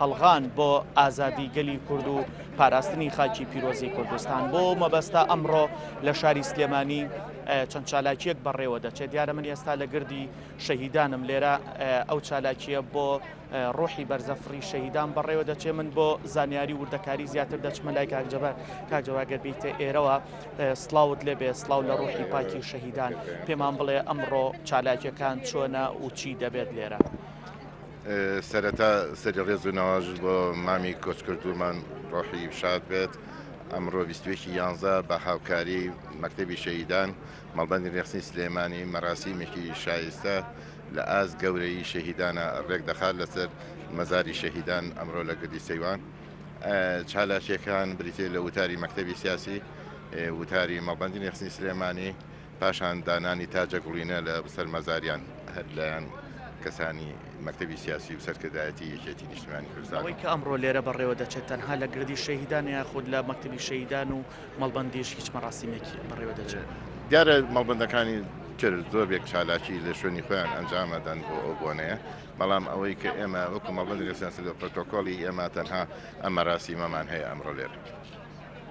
قەلغان بۆ ئازادی گەلی کورد و پاراستنی خاکی پیرۆزی کوردستان بۆ مەبەستە ئەمڕۆ لە شاری سلێمانی چەند چالاکیەک بەڕێوە دەچێت دیارە من ئێستا لە گردی شەهیدانم لێرە ئەو چالاکیە بۆ ڕۆحی بەرزەفری شەهیدان بەڕێوە دەچێت من بۆ زانیاری وردەکاری زیاتر دەچمە لای کاکجەوابگەر بیتە ئێرەوە سڵاوت لێبێ سڵاو لە ڕۆحی پاکی شەهیدان پێمان بڵێ ئەمڕۆ چالاکیەکان چۆنە و چی دەبێت لێرە سەرەتا سەری ڕێز و نەواژ بۆ مامی کۆچکردومان ڕۆحی شاد بێت ئەمڕۆ 11 بە هاوکاری مەکتەبی شەهیدان مەڵبەندی ڕێخستنی سلێمانی مەراسیمێکی شایستە لە ئاز گەورەی شەهیدانە ڕێک دەخات لەسەر مەزاری شەهیدان ئەمڕۆ لە گردی سەیوان چالاکیەکان بریتێ لە وتاری مەکتەبی سیاسی وتاری مەڵبەندی ڕێخستنی سلێمانی پاشان دانانی تاجە گوڵینە لە سەر مەزاریان هەر لایەن کەسانی مەکتەبی سیاسی و سەرکردایەتی یەکێتی نیشتیمانی کوردستان ئەوەی کە ئەمڕۆ لێرە بەڕێوە دەچێت تەنها لە گردی شەهیدان یاخود لە مەکتەبی شەهیدان و مەڵبەندیش هیچ مەراسیمێکی بەڕێوە دەچێت دیارە مەڵبەندەکانی تر زۆربێک چالاکی لە شوێنی خۆیان ئەنجامەدەن بۆ ئەو بۆنەیە بەڵام ئەوەی کە ئێمە وەکو مەڵبەندی ڕێسانسی لە پرۆتۆکۆڵی ئێمە تەنها ئەم مەراسیمەمان هەیە ئەمڕۆ لێرە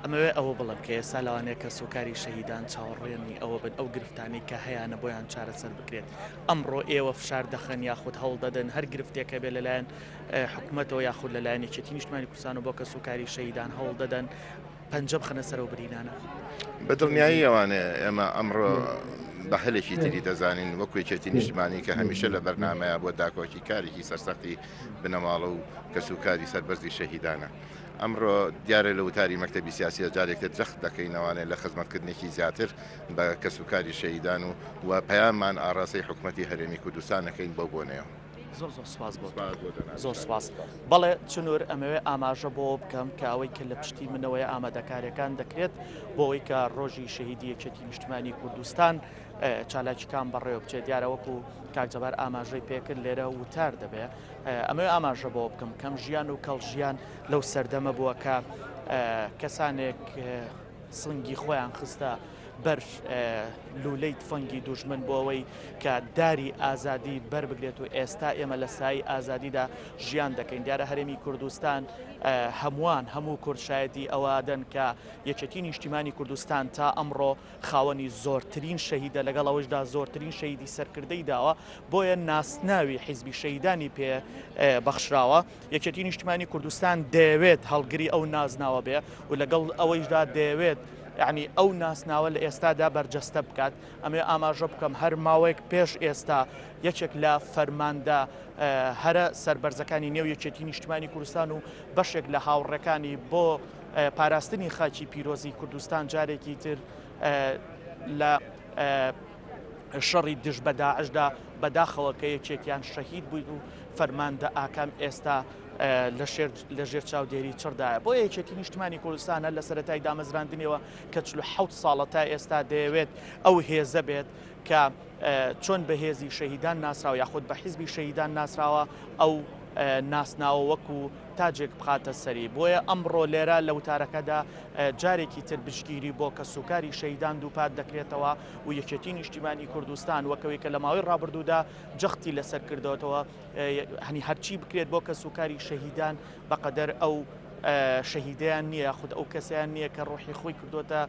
ئەمەوێ ئەوە بڵم کە ئێستا لەوانەیە کە سوکاری شەهیدان چاوەڕێنی ئەوە بن ئەو گرفتانی کە هەیەە بۆیان چارەسەر بکرێت ئەمڕۆ ئێوە فشار دەخەن یاخود هەڵ دەدەن هەر گرفتێکە بێ لەلایەن حکوومەتەوە یاخود لەلایەن یەکێتی نیشتیمانی کوردستان و بۆ کە سوکاری شەهیدان هەڵ دەدەن پەنجەم خەنە سەر و برینانە بەدڵنیایی ئەوانێ ئێمە ئەمڕۆ بە هەلێکی تری دەزانین وەکو یەکێتی نیشتیمانی کە هەمیشە لە بەرنامەیە بۆ داکۆکی کارێکی سەرسەختی بنەماڵە و کەسوکاری سەربەرزی شەهیدانە ئەمڕۆ دیارە لە وتاری مەکتەبی سیاسیە جارێکتر جەخت دەکەینەوانێت لە خزمەتکردنێکی زیاتر بە کەسوکاری شەهیدان و پەیاممان ئاڕاستەی حکوومەتی هەرێمی کوردستانەکەین بۆ بۆنەوە زۆر سواز بۆ زۆر سواز بەڵێ چنوور ئەمەوێ ئاماژە بۆ بکەم کە ئەوەی کە لە پشتی منەوەی ئامادەکاریەکان دەکرێت بۆ ئەوەی کە ڕۆژی شەهیدی یەکێتی نیشتیمانی کوردستان چالاکیەکان بەڕێوە بچێت دیارە وەکو کاکجەبار ئاماژەی پێکرد لێرە وتار دەبێ ئەمەوێ ئاماژە بۆ بکەم کەم ژیان و کەڵژیان لەو سەردەمە بووە کە کەسانێک سنگی خۆیان خستە بەر لولەی تفەنگی دوژمن بۆ ئەوەی کە داری ئازادی بەربگرێت و ئێستا ئێمە لە سایی ئازادیدا ژیان دەکەین دیارە هەرێمی کوردستان هەموو کورشایەتی ئەوادەن کە یەکێتی نیشتیمانی کوردستان تا ئەمڕۆ خاوەنی زۆرترین شەهیدە لەگەڵ ئەوەشدا زۆرترین شەهیدی سەرکردەی داوە بۆیە ناسناوی حیزبی شەهیدانی پێ بەخشراوە یەکێتی نیشتیمانی کوردستان دەیەوێت هەڵگری ئەو نازناوە بێ و لەگەڵ ئەوەیشدا دەیەوێت یعنی ئەو ناسناوە لە ئێستادا بەرجەستە بکات ئەمێ ئاماژە بکەم هەر ماوەیەک پێش ئێستا یەکێک لە فەرماندا هەرە سەربەرزەکانی نێو یەکێتی نیشتیمانی کوردستان و بەشێک لە هاوڕێکانی بۆ پاراستنی خاکی پیرۆزی کوردستان جارێکی تر لە شەڕی دژ بە داعشدا بەداخەوە کە یەکێکیان شەهید بووین و فەرماندە ئاکام ئێستا لە ژێر چاودێری چڕدایە بۆ یەکێتی نیشتیمانی کوردستانە لە سەرەتای دامەزراندنەوە کە 47 ساڵە تا ئێستا دەیەوێت ئەو هێزە بێت کە چۆن بە هێزی شەهیدان ناسراوە یاخود بە حیزبی شەهیدان ناسراوە ئەو ناسناوە وەکو تاجێک بخاتە سەری بۆیە ئەمڕۆ لێرە لە وتارەکەدا جارێکی تر بشگیری بۆ کە سوکاری شەهیدان دووپات دەکرێتەوە و یەکێتی نیشتیمانی کوردستان وەکەوەی کە لە ماوەی ڕابردوودا جەختی لەسەر کردەوەتەوە هەنی هەرچی بکرێت بۆ کە سوکاری شەهیدان بەقەدەر ئەو شەهیدیان نییە خود ئەو کەسیان نییە کە ڕۆحی خۆی کردوتە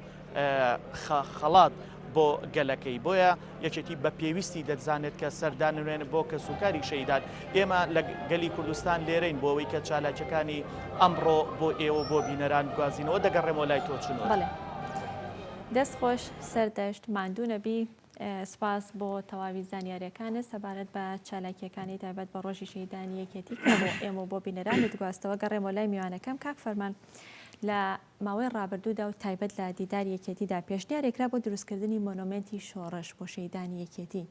خەڵات بۆ گەلەکەی بۆیە یەکێتی بە پێویستی دەتزانێت کە سەردانوێن بۆ کە سوکاری شەهیدان ئێمە لە گەلی کوردستان لێرەین بۆ ئەوەی کە چالاکیەکانی ئەمڕۆ بۆ ئێوە بۆ بینەران گوازینەوە دەگەڕێمەوە لای تۆ چنەوە دەست خۆش سەردەشت ماندوو نەبی سپاس بۆ تەواوی زانیاریەکانت سەبارەت بە چالاکیەکانی تایبەت بە ڕۆژی شەهیدانی یەکێتی کە بۆ ئێمە بۆ بینەران دەگواستەوە گەڕێمەوە لای میوانەکەم کاک فەرمان لە ماوەی ڕابردوودا و تایبەت لە دیداری یەکێتیدا پێشنیارێکرا بۆ دروستکردنی مۆنۆمنتی شۆڕش بۆ شەهیدانی یەکێتی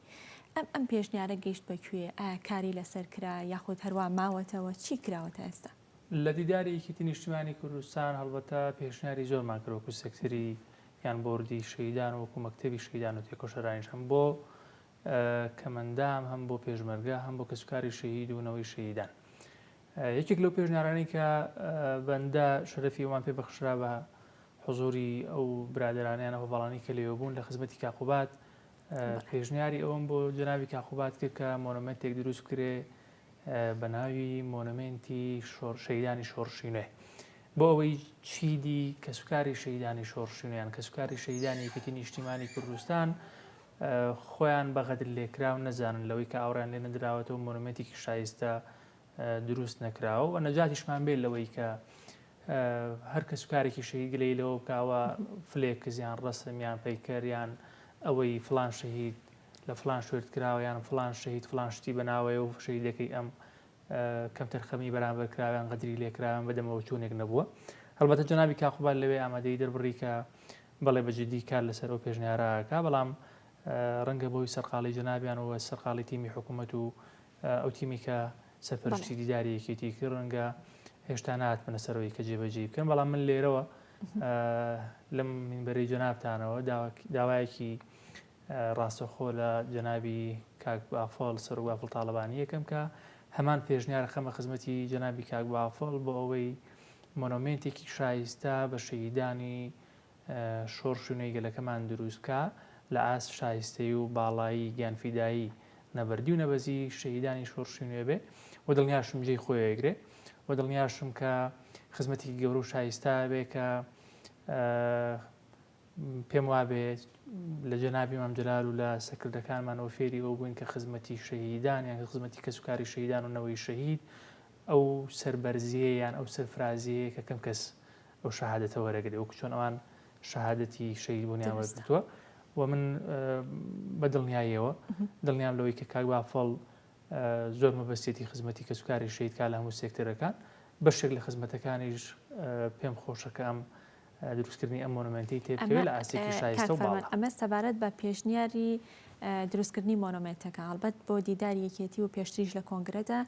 ئەم پێشنیارە گەیشت بەکوێ ئایا کاری لەسەر کرا یاخود هەروە ماوەتەوە چی کراوە تا ئێستا لە دیداری یەکێتی نیشتیمانی کوردستان هەڵبەتە پێشنیاری زۆرمان کرد وەکو سێکتەری یان بۆردی شەیدان و وەکو مەکتەبی شەیدان و تێکۆشەرانیش هەم بۆ کەمەندام هەم بۆ پێشمەرگە هەم بۆ کەسوکاری شەهید و نەوەی شەیدان. یەکێک لەو پێشنیارانەی کە بەندە شەرەفی ئەوان پێ بەخشرا بە حوزوری ئەو برادرانیان ئەو هەواڵانی کە لێوە بوون لە خزمەتی کاقوبات پێشنیاری ئەوم بۆ جەنابی کاقوبات کرد کە مۆنومنتێک دروست کرێ بە ناوی مۆنومنتی شەیدانی شۆڕشی نوێ بۆ ئەوەی چیدی کەسوکاری شەیدانی شۆڕشی نوێیان کەسوکاری شەیدانی یەکێتی نیشتیمانی کوردستان خۆیان بەغەدر لێکرا و نەزانن لەوەی کە ئاوڕیان لێ نەدراوەتەوە مۆنومنتێکی شایستە دروست نەکراوە و نەجاتیشمان بێت لەوەی کە هەر کەسوکارێکی شەهید گلەیلەوە بکاوە فلێکزیان ڕەسمیان پەیکەریان ئەوەی فلان شەهید لە فلان شوێت کراوە یان فلان شەهید فلان شتی بەناوەیە و شەهیدەکەی ئەم کەم تەرخەمی بەرامبەر کراویان غەدری لێکراویان بەدەمەوە چوونێک نەبووە. هەڵبەتە جەنابی کاقوبات لەوێ ئامادەی دەربڕی کە بەڵێ بەجددی کار لەسەر ئەو پێشنیارەکە بەڵام ڕەنگە بۆی سەرقاڵی جەنابیان و سەرقاڵی تیمی حکوومەت و ئەو تیمی کە سەرپەرشتی دیداری یەکێتی کرد ڕەنگە هێشتا نهاتبنە سەرەوەی کە جێبەجێ بکەن بەڵام من لێرەوە لەم مینبەری جەنابتانەوە داوایەکی ڕاستەخۆ لە جەنابی کاک بافڵ سەر بافڵ تاڵەبانی یەکەم کە هەمان پێشنیارە خەمە خزمەتی جەنابی کاک بافڵ بۆ ئەوەی مۆنۆمنتێکی شایستە بە شەهیدانی شۆڕشوونەی گەلەکەمان دروستکە لە ئاست شایستەی و باڵایی گیانفیدایی نەبەردی و نەبەزی شەهیدانی شۆڕشوونێ بێ و دڵنیاشم جێی خۆیەگرێ و دڵنیاشم کە خزمەتی گەورە و شایستا بێ کە پێم وابێت لە جەنابی مام جەلال و لە سەکردەکانمانەوە فێری ئەو بووین کە خزمەتی شەهیدان یان خزمەتی کەسوکاری شەهیدان و نەوەی شەهید ئەو سەربەرزیە یان ئەو سەرفرازیە کە کەم کەس ئەو شەهادەتە وەرەگرێ وەکو چۆن ئەوان شەهادەتی شەهید بوونیان وەرگرتووە و من بە دڵنیاییەوە دڵنیام لەوەی کە کاک بافڵ زۆر مەبەستێتی خزمەتی کەسوکاری شەهید کا لە هەموو سێکتەرەکان بەشێک لە خزمەتەکانیش پێم خۆشە کە ئەم دروستکردنی ئەم مۆنومنتی تێبکەوێت لە ئاستێکی شایستە و باڵا. ئەمە سەبارەت بە پێشنیاری دروستکردنی مۆنومنتەکە هەڵبەت بۆ دیداری یەکێتی و پێشتریش لە کۆنگرەدا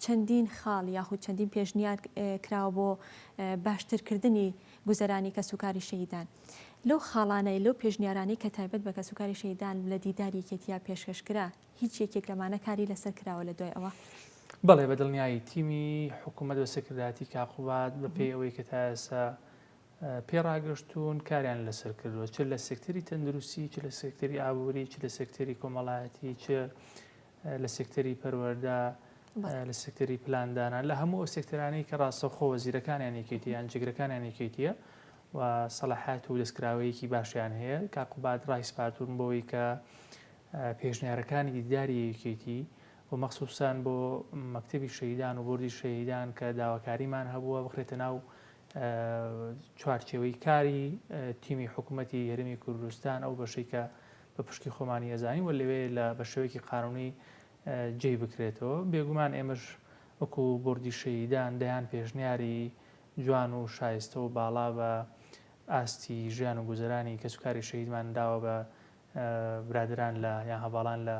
چەندین خاڵ یاخود چەندین پێشنیار کراوە بۆ باشترکردنی گوزەرانی کەسوکاری شەهیدان. لەو خاڵانەی لەو پێشنیارانی کە تایبەت بە کەسوکاری شەهیدان لە دیداری یەکێتیە پێشکەشکرا هیچ یەکێک لەمانە کاری لەسەر کراوە لە دوای ئەوە؟ بەڵێ بە دڵنیایی تیمی حکوومەت بە سەکرداتی کاقوبات بە پێی ئەوەی کە تا ئێستا پێڕاگەشتون کاریان لەسەر کردووە چ لە سێکتەری تەندروستی چ لە سێکتەری ئابووری چ لە سێکتەری کۆمەڵایەتی چ لە سێکتەری پەروەردە لە سێکتەری پلاندانان لە هەموو سێکتەرانەی کە ڕاستەوخۆ وەزیرەکانیان یەکێتیان جگرەکانیان یەکێتیە و سەلاحات و دەستکراوەیەکی باشیان هەیە. کاقوبات ڕای سپارتون بۆەوەی کە پێشنیارەکانی دیداری یەکێتی و مەخسووسان بۆ مەکتەبی شەهیدان و بۆردی شەهیدان کە داواکاریمان هەبووە بخرێتە ناو چوارچێوەی کاری تیمی حکوومەتی هەرێمی کوردستان ئەو بەشەی کە بە پشتی خۆمانی ئەزانین و لەوێ لە بە شێوەیەکی قانونی جێی بکرێتەوە. بێگومان ئێمەش وەکو بۆردی شەهیدان دەیان پێشنیاری جوان و شایستە و باڵا بە ئاستی ژیان و گوزەرانی کەسوکاری شەهیدمان داوە بە برادران لە یان هەواڵان لە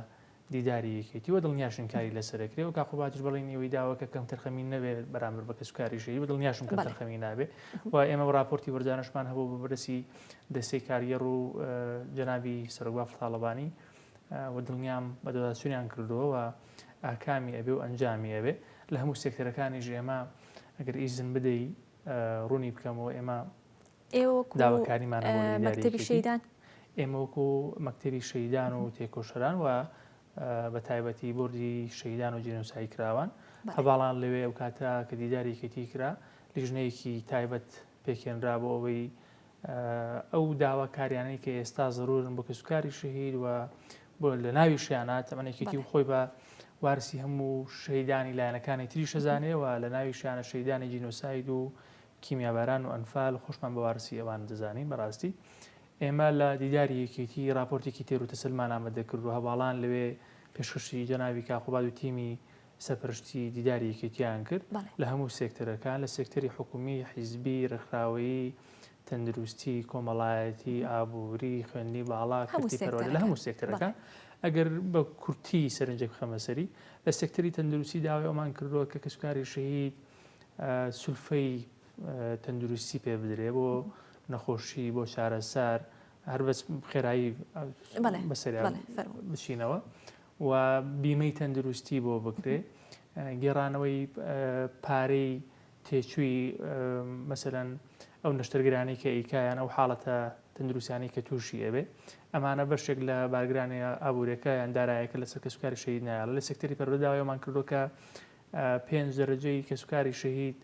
دیداری یەکێتی و دڵنیاشن کاری لەسەرکرێ و کاقوباتش بەڵێن ئەوەی داوە کە کەم تەرخەمی نەبێت بەرامبەر بە کەسوکاری شەهید و دڵنیاشم کەم تەرخەمی نابێت و ئێمە راپۆرتی وەرزانشمان هەبوو بە بەرسی دەستەی کاریەڕ و جەنابی سەرۆکباف تاڵەبانی و دڵنیام بە دۆداچوونیان کردووە و ئاکامی ئەبێ و ئەنجامی ئەبێ لە هەموو سێکتەرەکانیش ئێمە ئەگەر ئیزن بدەی ڕوونی بکەمەوە ئێمە داواکاریمان مەکتەبی شەهیدان ئێمە وەکو مەکتەبی شەهیدان و تێکۆشەران و بە تایبەتی بۆردی شەهیدان و جێنۆسایی کراوان هەواڵان لەوێ ئەو کاتە کە دیداری یەکێتی کرا لیژنەیەکی تایبەت پێکێنرا بۆ ئەوەی ئەو داواکاریانەی کە ئێستا زەرورن بۆ کەسوکاری شەهید و بۆ لە ناوی شیانات ئەمەێکێتی خۆی بە وارسی هەموو شەهیدانی لایەنەکانی تری شەزانێەوە لە ناوی شیانە شەهیدانی جینۆساید و کیمیاباران و ئەنفال خۆشمان بە وارسی ئەوان دەزانین بەڕاستی. ئێمە لە دیداری یەکێتی راپۆرتێکی تێر و تەسلمان ئامادەکرد و هەواڵان لەوێ پێشکەشی جەنابی کاقوبات و تیمی سەرپەرشتی دیداری یەکێتیان کرد لە هەموو سێکتەرەکان لە سێکتەری حکومی حیزبی ڕێکخراوەیی تەندروستی کۆمەڵایەتی ئابووری خوێندنی باڵا کردی پەروەردە لە هەموو سێکتەرەکان ئەگەر بە کورتی سەرنجێک بخەمە سەری لە سێکتەری تەندروستی داوای ئەومان کردووە کە کەسوکاری شەهید سولفەی تەندروستی پێ بدرێ بۆ نەخۆشی بۆ چارەسار هەر بەس خێرایی بەسەریا بچینەوە و بیمەی تەندروستی بۆ بکرێ گێڕانەوەی پارەی تێچووی مەسەلەن ئەو نەشتەرگرانی کە ئیکایان ئەو حاڵەتە تەندروستیانی کە تووشی ئەبێ ئەمانە بەشێک لە بارگرانی ئابوورەکە یان دارایەکە لەسەر کەسوکاری شەهید نایڵە لە سێکتەری پەروەردەداوایەوە کردوکە 5 دەرەجەی کەسوکاری شەهید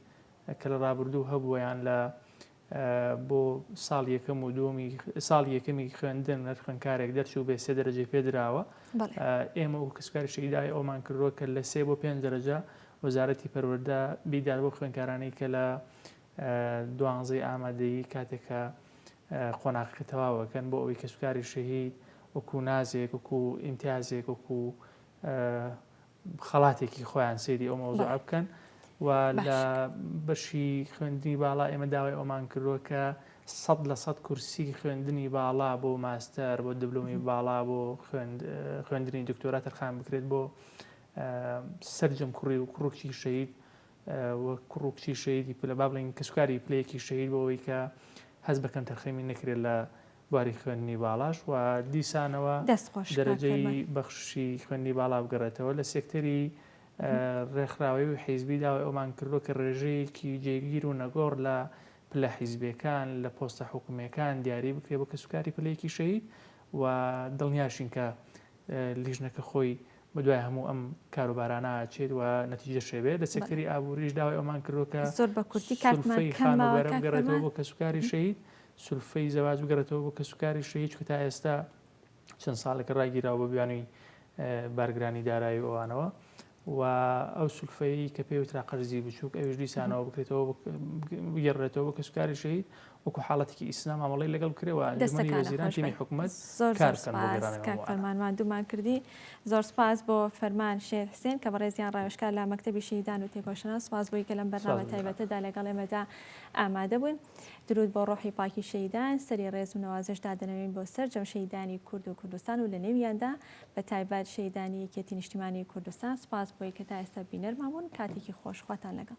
کە لە ڕابردوو هەبووە یان لە بۆ ساڵ یەکەم و دووەمی ساڵ یەکەمی خوێندن هەر خوێندکارێک دەرچوو بێ 3 دەرەجەی پێدراوە ئێمە و کەسوکاری شەهیدای ئەومان کردووە کە لە 3 بۆ 5 دەرەجە وەزارەتی پەروەردە بیدات بۆ خوێندکارانی کە لە 12 ئامادەیی کاتێکە قۆناغەکە تەواوەکەن بۆ ئەوەی کەسوکاری شەهید وەکو نازێک وەکو ئیمتیازێک وەکو خەڵاتێکی خۆیان سێری ئەو مەوزوع بکەن و لە بەشی خوێندنی باڵا ئێمە داوای ئەومان کردووە کە 100% کورسی خوێندنی باڵا بۆ ماستەر بۆ دیبلۆمی باڵا بۆ خوێندنی دکتۆرا تەرخان بکرێت بۆ سەرجەم کوڕی و کوڕکشی شەهید وە کوڕکشی شەهیدی لە با بڵین کەسوکاری پلەیەکی شەهید بۆەوەی کە هەز بەکەم تەرخەمی نەکرێت لە بواری خوێندنی باڵاش و دیسانەوە دەرەجەی بەخشی خوێندنی باڵا بگەڕێتەوە لە سێکتەری ڕێکخراوەی و حیزبی داوای ئەومان کردووە کە ڕێژەیەکی جێگیر و نەگۆڕ لە پلە حیزبەکان لە پۆستە حکوومەکان دیاری بکرێت بۆ کەسوکاری پلەیەکی شەهید و دڵنیاشین کە لیژنەکە خۆی بەدوای هەموو ئەم کاروبارانە چێت و نەتیجە شێبێت لە سێکتەری ئابووریش داوای ئەومان کردووە کە سولفەی خانوبەرە بگەڕێتەوە بۆ کەسوکاری شەهید سولفەی زەواج بگەڕێتەوە بۆ کەسوکاری شەهید چونکە تا ئێستا چەند ساڵێکە ڕاگیراوە بە بیانووی بارگرانی دارایی ئەوانەوە و ئەو سولفەیە کە پێوترا قەرزی بچووک ئەوش دیسانەوە بکرێتەوە بگەڕێتەوە بۆ کەسوکاری شەهید وەکو حاڵەتێکی ئیسلام ئامەڵەی لەگەڵ بکرێەوە ئەنجومەنی وەزیران تیمی حکوومەت فەرمانمان دوومان کردی زۆر سپاس بۆ فەرمان شێر حسێن کە بەڕێزیان ڕاوێژکار لە مەکتەبی شەهیدان و تێکۆشەنە سپاس بۆی کە لەم بەرنامە تایبەتەدا لەگەڵ ئێمەدا ئامادە بوون درود بۆ ڕۆحی پاکی شەهیدان سەری ڕێز و نەوازشدا دەنەوێن بۆ سەرجەم شەهیدانی کورد و کوردستان و لە نێویاندا بە تایبەت شەهیدانی یەکێتی نیشتیمانی کوردستان سپاس بۆی کە تا ئێستا بینەرمان بوون کاتێکی خۆشخواتان لەگەڵ